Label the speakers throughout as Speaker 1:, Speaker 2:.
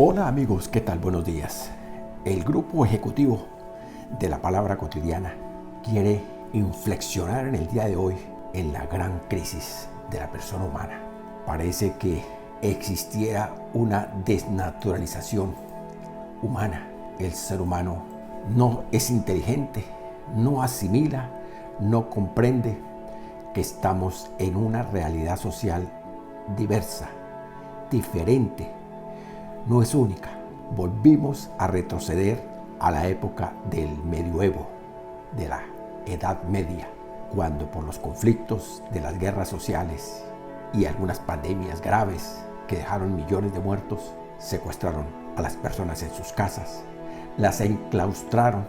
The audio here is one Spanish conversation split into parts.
Speaker 1: Hola amigos, ¿qué tal? Buenos días. El grupo ejecutivo de la palabra cotidiana quiere inflexionar en el día de hoy en la gran crisis de la persona humana. Parece que existiera una desnaturalización humana. El ser humano no es inteligente, no asimila, no comprende que estamos en una realidad social diversa, diferente. No es única. Volvimos a retroceder a la época del medioevo, de la Edad Media, cuando por los conflictos de las guerras sociales y algunas pandemias graves que dejaron millones de muertos, secuestraron a las personas en sus casas, las enclaustraron,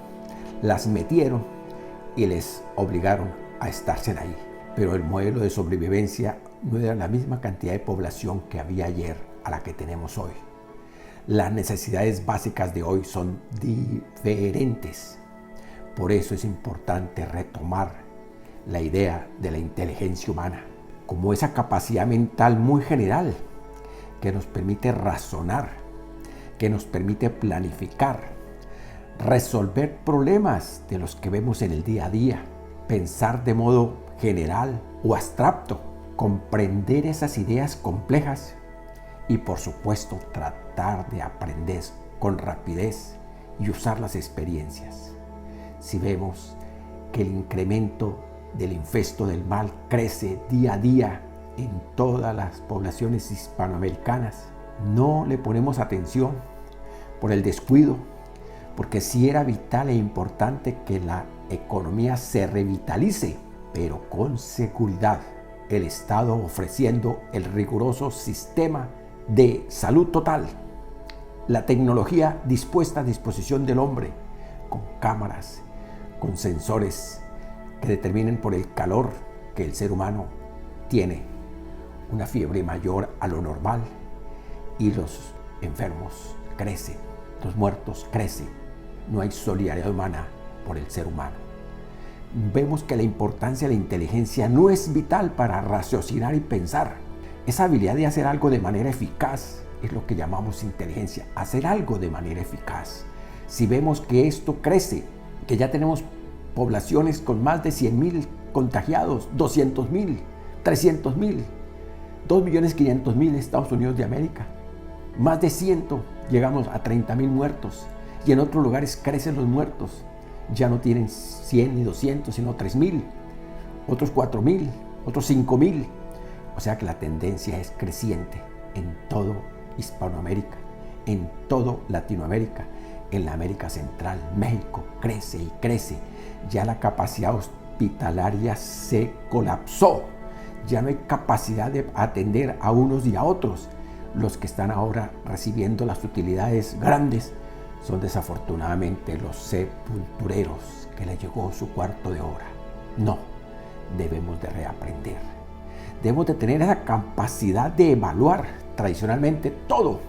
Speaker 1: las metieron y les obligaron a estarse ahí. Pero el modelo de sobrevivencia no era la misma cantidad de población que había ayer a la que tenemos hoy. Las necesidades básicas de hoy son diferentes. Por eso es importante retomar la idea de la inteligencia humana como esa capacidad mental muy general que nos permite razonar, que nos permite planificar, resolver problemas de los que vemos en el día a día, pensar de modo general o abstracto, comprender esas ideas complejas y por supuesto tratar de aprender con rapidez y usar las experiencias. Si vemos que el incremento del infesto del mal crece día a día en todas las poblaciones hispanoamericanas, no le ponemos atención por el descuido, porque sí era vital e importante que la economía se revitalice, pero con seguridad, el Estado ofreciendo el riguroso sistema de salud total, la tecnología dispuesta a disposición del hombre, con cámaras, con sensores que determinen por el calor que el ser humano tiene una fiebre mayor a lo normal y los enfermos crecen, los muertos crecen. No hay solidaridad humana por el ser humano. Vemos que la importancia de la inteligencia no es vital para raciocinar y pensar. Esa habilidad de hacer algo de manera eficaz es lo que llamamos inteligencia, hacer algo de manera eficaz. Si vemos que esto crece, que ya tenemos poblaciones con más de 100,000 contagiados, 200,000, 300,000, 2,500,000 en Estados Unidos de América, más de 100, llegamos a 30,000 muertos y en otros lugares crecen los muertos. Ya no tienen 100 ni 200, sino 3,000, otros 4,000, otros 5,000. O sea que la tendencia es creciente en todo Hispanoamérica, en todo Latinoamérica, en la América Central. México crece y crece. Ya la capacidad hospitalaria se colapsó. Ya no hay capacidad de atender a unos y a otros. Los que están ahora recibiendo las utilidades grandes son desafortunadamente los sepultureros que les llegó su cuarto de hora. No, debemos de reaprender. Debemos de tener esa capacidad de evaluar tradicionalmente todo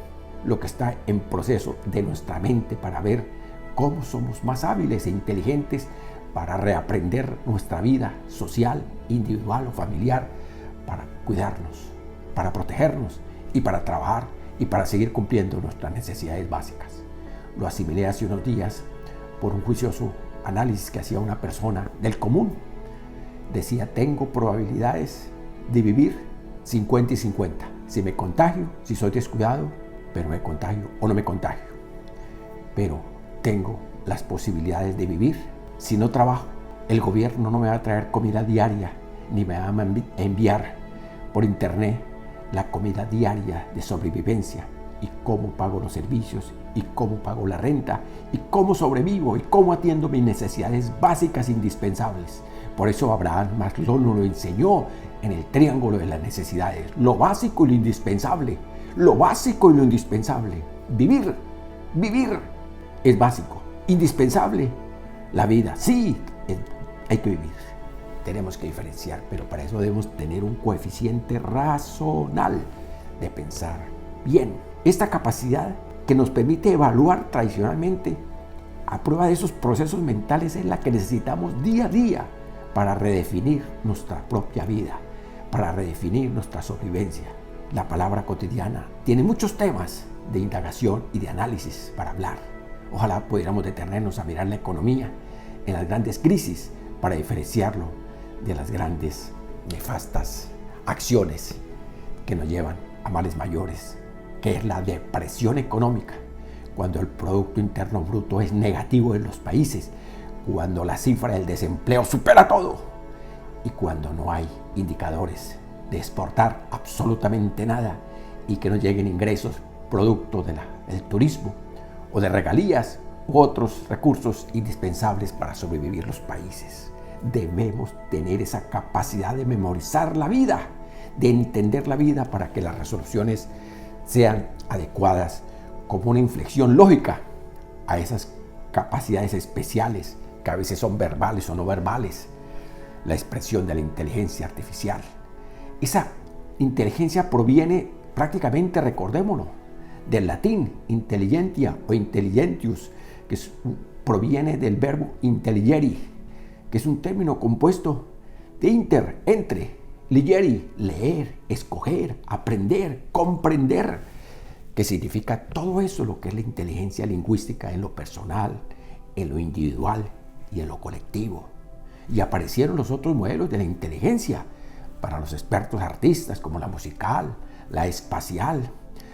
Speaker 1: lo que está en proceso de nuestra mente para ver cómo somos más hábiles e inteligentes para reaprender nuestra vida social, individual o familiar, para cuidarnos, para protegernos y para trabajar y para seguir cumpliendo nuestras necesidades básicas. Lo asimilé hace unos días por un juicioso análisis que hacía una persona del común. Decía, tengo probabilidades de vivir 50 y 50. Si me contagio, si soy descuidado, pero me contagio o no me contagio. Pero tengo las posibilidades de vivir. Si no trabajo, el gobierno no me va a traer comida diaria, ni me va a enviar por internet la comida diaria de sobrevivencia. Y cómo pago los servicios, y cómo pago la renta, y cómo sobrevivo, y cómo atiendo mis necesidades básicas indispensables. Por eso Abraham Maslow nos lo enseñó en el triángulo de las necesidades. Lo básico y lo indispensable. Lo básico y lo indispensable. Vivir es básico. Indispensable, la vida. Sí, hay que vivir. Tenemos que diferenciar, pero para eso debemos tener un coeficiente racional de pensar bien. Esta capacidad que nos permite evaluar tradicionalmente a prueba de esos procesos mentales es la que necesitamos día a día para redefinir nuestra propia vida, para redefinir nuestra sobrevivencia. La palabra cotidiana tiene muchos temas de indagación y de análisis para hablar. Ojalá pudiéramos detenernos a mirar la economía en las grandes crisis para diferenciarlo de las grandes nefastas acciones que nos llevan a males mayores, que es la depresión económica, cuando el Producto Interno Bruto es negativo en los países, cuando la cifra del desempleo supera todo y cuando no hay indicadores de exportar absolutamente nada y que no lleguen ingresos producto del turismo o de regalías u otros recursos indispensables para sobrevivir los países. Debemos tener esa capacidad de memorizar la vida, de entender la vida para que las resoluciones sean adecuadas como una inflexión lógica a esas capacidades especiales que a veces son verbales o no verbales, la expresión de la inteligencia artificial. Esa inteligencia proviene prácticamente, recordémoslo, del latín intelligentia o intelligentius, que proviene del verbo intelligere, que es un término compuesto de entre, legere, leer, escoger, aprender, comprender, que significa todo eso, lo que es la inteligencia lingüística en lo personal, en lo individual y en lo colectivo. Y aparecieron los otros modelos de la inteligencia para los expertos artistas, como la musical, la espacial,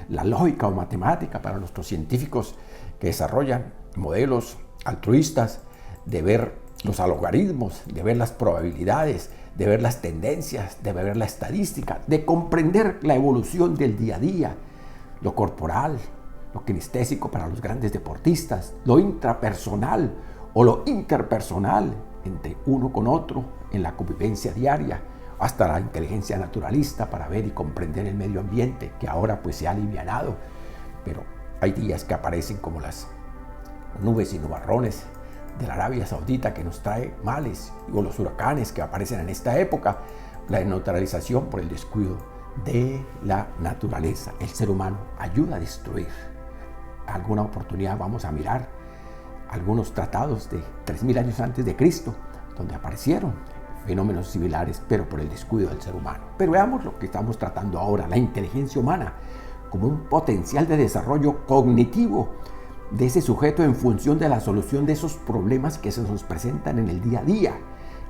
Speaker 1: la lógica o matemática para nuestros científicos que desarrollan modelos altruistas de ver los algoritmos, de ver las probabilidades, de ver las tendencias, de ver la estadística, de comprender la evolución del día a día, lo corporal, lo kinestésico para los grandes deportistas, lo intrapersonal o lo interpersonal entre uno con otro en la convivencia diaria, hasta la inteligencia naturalista para ver y comprender el medio ambiente, que ahora pues se ha alivianado, pero hay días que aparecen como las nubes y nubarrones de la Arabia Saudita que nos trae males, o los huracanes que aparecen en esta época, la neutralización por el descuido de la naturaleza. El ser humano ayuda a destruir. Alguna oportunidad vamos a mirar algunos tratados de 3000 años antes de Cristo, donde aparecieron fenómenos similares, pero por el descuido del ser humano. Pero veamos lo que estamos tratando ahora, la inteligencia humana, como un potencial de desarrollo cognitivo de ese sujeto en función de la solución de esos problemas que se nos presentan en el día a día,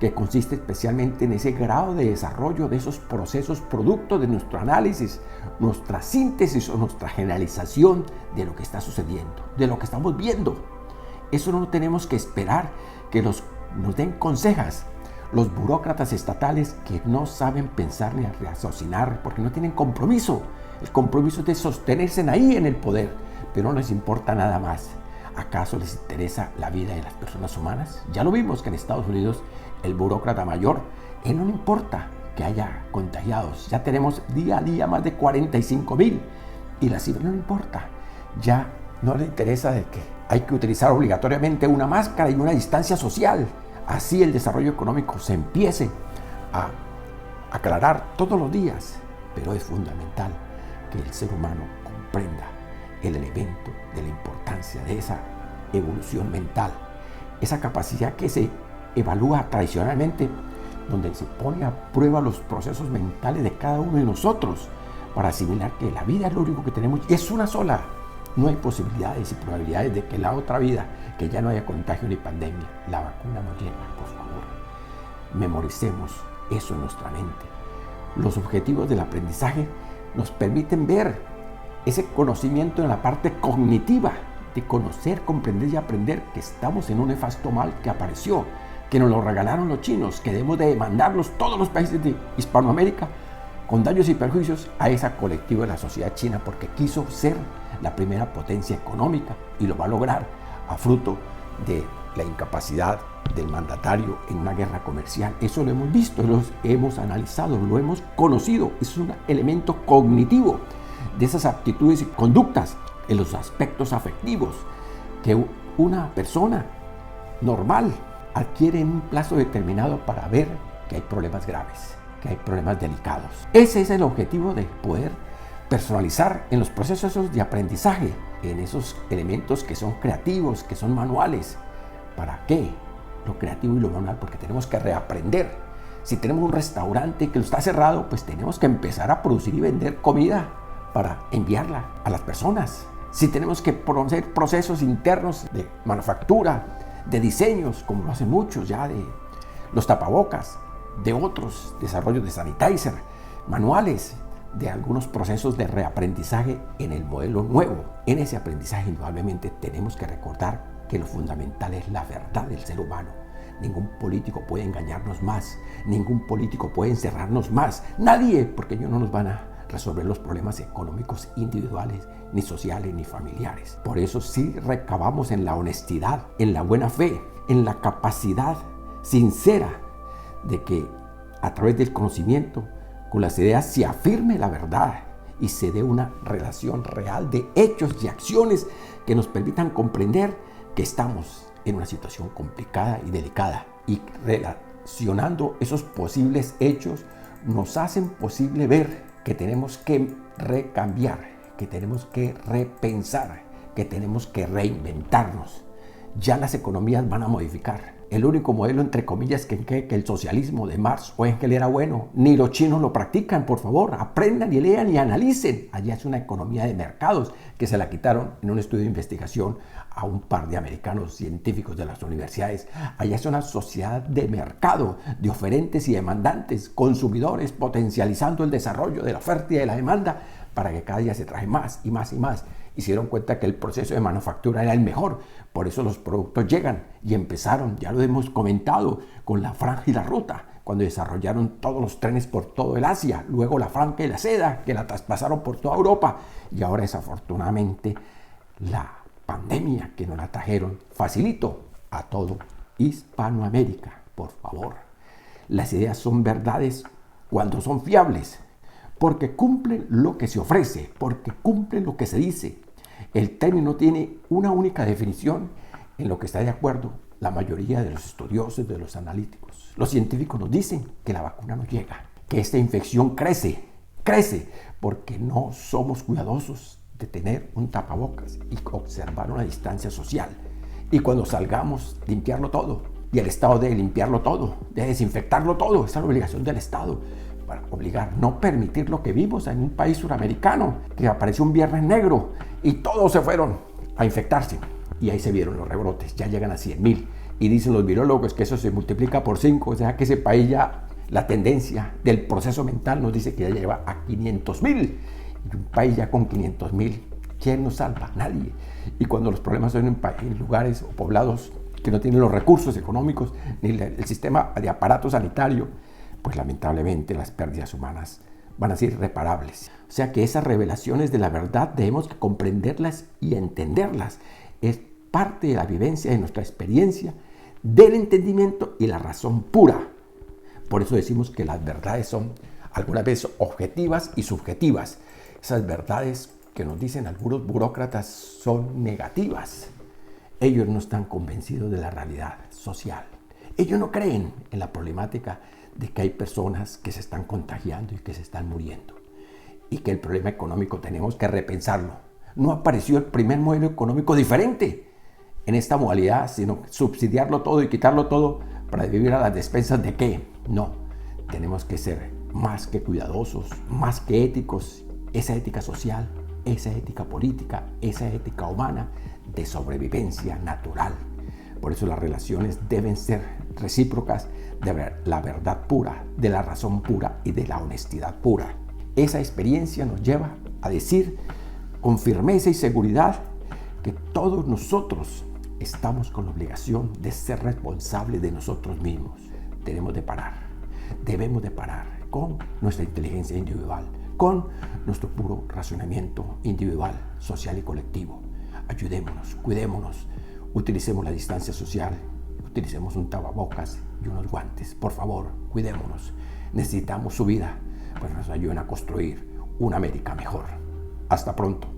Speaker 1: que consiste especialmente en ese grado de desarrollo de esos procesos producto de nuestro análisis, nuestra síntesis o nuestra generalización de lo que está sucediendo, de lo que estamos viendo. Eso no tenemos que esperar que nos den consejas los burócratas estatales que no saben pensar ni raciocinar porque no tienen compromiso. El compromiso es de sostenerse ahí en el poder, pero no les importa nada más. ¿Acaso les interesa la vida de las personas humanas? Ya lo vimos que en Estados Unidos el burócrata mayor, él no le importa que haya contagiados. Ya tenemos día a día más de 45,000 y la cifra no le importa. Ya no le interesa de que hay que utilizar obligatoriamente una máscara y una distancia social. Así el desarrollo económico se empiece a aclarar todos los días, pero es fundamental que el ser humano comprenda el elemento de la importancia de esa evolución mental, esa capacidad que se evalúa tradicionalmente, donde se pone a prueba los procesos mentales de cada uno de nosotros para asimilar que la vida es lo único que tenemos y es una sola. No hay posibilidades y probabilidades de que la otra vida, que ya no haya contagio ni pandemia, la vacuna no llega, por favor. Memoricemos eso en nuestra mente. Los objetivos del aprendizaje nos permiten ver ese conocimiento en la parte cognitiva, de conocer, comprender y aprender que estamos en un nefasto mal que apareció, que nos lo regalaron los chinos, que debemos de demandarlos todos los países de Hispanoamérica con daños y perjuicios a esa colectiva de la sociedad china, porque quiso ser la primera potencia económica y lo va a lograr a fruto de la incapacidad del mandatario en una guerra comercial. Eso lo hemos visto, lo hemos analizado, lo hemos conocido. Es un elemento cognitivo de esas aptitudes y conductas en los aspectos afectivos que una persona normal adquiere en un plazo determinado para ver que hay problemas graves, que hay problemas delicados. Ese es el objetivo de poder personalizar en los procesos de aprendizaje, en esos elementos que son creativos, que son manuales. ¿Para qué? Lo creativo y lo manual, porque tenemos que reaprender. Si tenemos un restaurante que está cerrado, pues tenemos que empezar a producir y vender comida para enviarla a las personas. Si tenemos que hacer procesos internos de manufactura, de diseños, como lo hacen muchos ya, de los tapabocas, de otros desarrollos de sanitizer, manuales, de algunos procesos de reaprendizaje en el modelo nuevo. En ese aprendizaje indudablemente tenemos que recordar que lo fundamental es la verdad del ser humano. Ningún político puede engañarnos más, ningún político puede encerrarnos más, nadie, porque ellos no nos van a resolver los problemas económicos individuales, ni sociales, ni familiares. Por eso sí recabamos en la honestidad, en la buena fe, en la capacidad sincera de que a través del conocimiento, con las ideas, se afirme la verdad y se dé una relación real de hechos y acciones que nos permitan comprender que estamos en una situación complicada y delicada. Y relacionando esos posibles hechos nos hacen posible ver que tenemos que recambiar, que tenemos que repensar, que tenemos que reinventarnos. Ya las economías van a modificar. El único modelo, entre comillas, que el socialismo de Marx o Engels era bueno, ni los chinos lo practican, por favor. Aprendan y lean y analicen. Allá es una economía de mercados que se la quitaron en un estudio de investigación a un par de americanos científicos de las universidades. Allá es una sociedad de mercado, de oferentes y demandantes, consumidores, potencializando el desarrollo de la oferta y de la demanda para que cada día se traje más y más y más. Y se dieron cuenta que el proceso de manufactura era el mejor. Por eso los productos llegan y empezaron, ya lo hemos comentado, con la franja y la ruta, cuando desarrollaron todos los trenes por todo el Asia, luego la franja y la seda, que la traspasaron por toda Europa, y ahora desafortunadamente la pandemia que nos la trajeron facilitó a todo Hispanoamérica. Por favor, las ideas son verdades cuando son fiables, porque cumplen lo que se ofrece, porque cumplen lo que se dice. El término tiene una única definición en lo que está de acuerdo la mayoría de los estudiosos, de los analíticos. Los científicos nos dicen que la vacuna no llega, que esta infección crece porque no somos cuidadosos de tener un tapabocas y observar una distancia social. Y cuando salgamos, limpiarlo todo. Y el Estado debe limpiarlo todo, debe desinfectarlo todo. Esa es la obligación del Estado. Para obligar, no permitir lo que vimos en un país suramericano, que apareció un viernes negro y todos se fueron a infectarse. Y ahí se vieron los rebrotes, ya llegan a 100,000. Y dicen los virólogos que eso se multiplica por 5, o sea que ese país ya, la tendencia del proceso mental nos dice que ya lleva a 500,000. Y un país ya con 500,000, ¿quién nos salva? Nadie. Y cuando los problemas son en lugares o poblados que no tienen los recursos económicos, ni el sistema de aparato sanitario, pues lamentablemente las pérdidas humanas van a ser irreparables. O sea que esas revelaciones de la verdad debemos comprenderlas y entenderlas. Es parte de la vivencia de nuestra experiencia, del entendimiento y la razón pura. Por eso decimos que las verdades son algunas veces objetivas y subjetivas. Esas verdades que nos dicen algunos burócratas son negativas. Ellos no están convencidos de la realidad social. Ellos no creen en la problemática de que hay personas que se están contagiando y que se están muriendo. Y que el problema económico tenemos que repensarlo. No apareció el primer modelo económico diferente en esta modalidad, sino subsidiarlo todo y quitarlo todo para vivir a las despensas de qué. No, tenemos que ser más que cuidadosos, más que éticos. Esa ética social, esa ética política, esa ética humana de sobrevivencia natural. Por eso las relaciones deben ser recíprocas de la verdad pura, de la razón pura y de la honestidad pura. Esa experiencia nos lleva a decir con firmeza y seguridad que todos nosotros estamos con la obligación de ser responsables de nosotros mismos. Debemos de parar con nuestra inteligencia individual, con nuestro puro razonamiento individual, social y colectivo. Ayudémonos, cuidémonos, utilicemos la distancia social, utilicemos un tapabocas y unos guantes. Por favor, cuidémonos. Necesitamos su vida, pues nos ayuden a construir una América mejor. Hasta pronto.